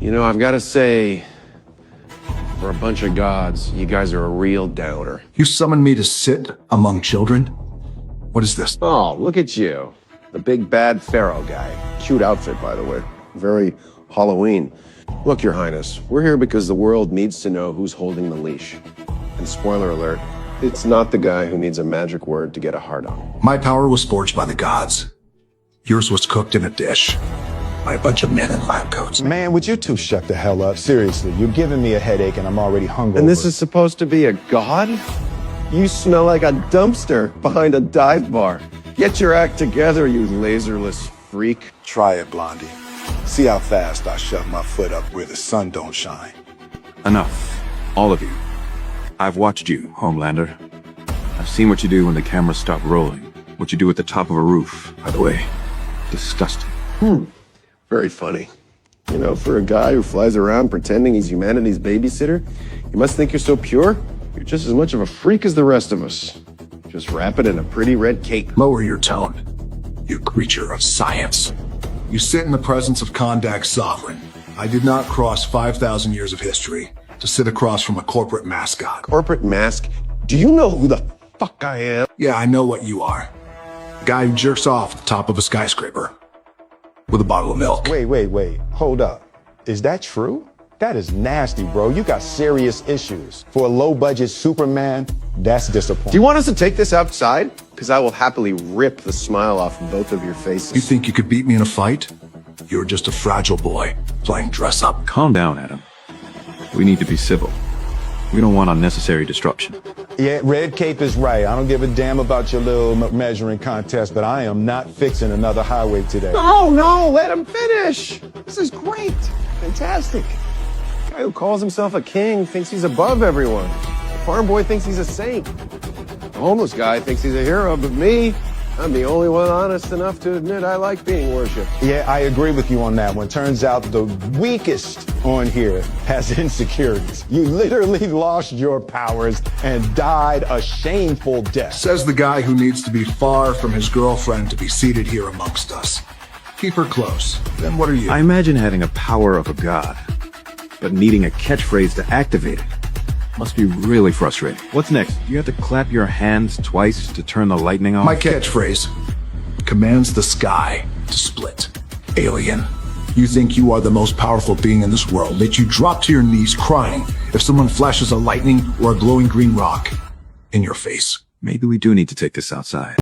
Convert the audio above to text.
You know, I've got to say, for a bunch of gods, you guys are a real downer. You summoned me to sit among children? What is this? Oh, look at you. The big bad pharaoh guy. Cute outfit, by the way. Very Halloween. Look, Your Highness, we're here because the world needs to know who's holding the leash. And spoiler alert, it's not the guy who needs a magic word to get a hard on. My power was forged by the gods. Yours was cooked in a dish by a bunch of men in lab coats. Man, would you two shut the hell up? Seriously, you're giving me a headache and I'm already hungover. And this is supposed to be a god? You smell like a dumpster behind a dive bar. Get your act together, you laserless freak. Try it, Blondie. See how fast I shove my foot up where the sun don't shine. Enough. All of you. I've watched you, Homelander. I've seen what you do when the cameras stop rolling. What you do at the top of a roof, by the way. Disgusting. Very funny. You know, for a guy who flies around pretending he's humanity's babysitter, you must think you're so pure. You're just as much of a freak as the rest of us. Just wrap it in a pretty red cape. Lower your tone, you creature of science. You sit in the presence of Kahndaq's sovereign. I did not cross 5,000 years of history to sit across from a corporate mascot. Corporate mask? Do you know who the fuck I am? Yeah, I know what you are. A guy who jerks off at the top of a skyscraper with a bottle of milk. Wait. Hold up. Is that true? That is nasty, bro. You got serious issues. For a low-budget Superman, that's disappointing. Do you want us to take this outside? Because I will happily rip the smile off both of your faces. You think you could beat me in a fight? You're just a fragile boy playing dress up. Calm down, Adam. We need to be civil. We don't want unnecessary disruption. Yeah, Red Cape is right. I don't give a damn about your little measuring contest, but I am not fixing another highway today. No, let him finish. This is great. Fantastic. The guy who calls himself a king thinks he's above everyone. The farm boy thinks he's a saint. The homeless guy thinks he's a hero, but me, I'm the only one honest enough to admit I like being worshipped. Yeah, I agree with you on that one. Turns out the weakest on here has insecurities. You literally lost your powers and died a shameful death. Says the guy who needs to be far from his girlfriend to be seated here amongst us. Keep her close. Then what are you? I imagine having a power of a god, but needing a catchphrase to activate it. Must be really frustrating. What's next? Do you have to clap your hands twice to turn the lightning off? My catchphrase commands the sky to split. Alien, you think you are the most powerful being in this world, yet you drop to your knees crying if someone flashes a lightning or a glowing green rock in your face. Maybe we do need to take this outside.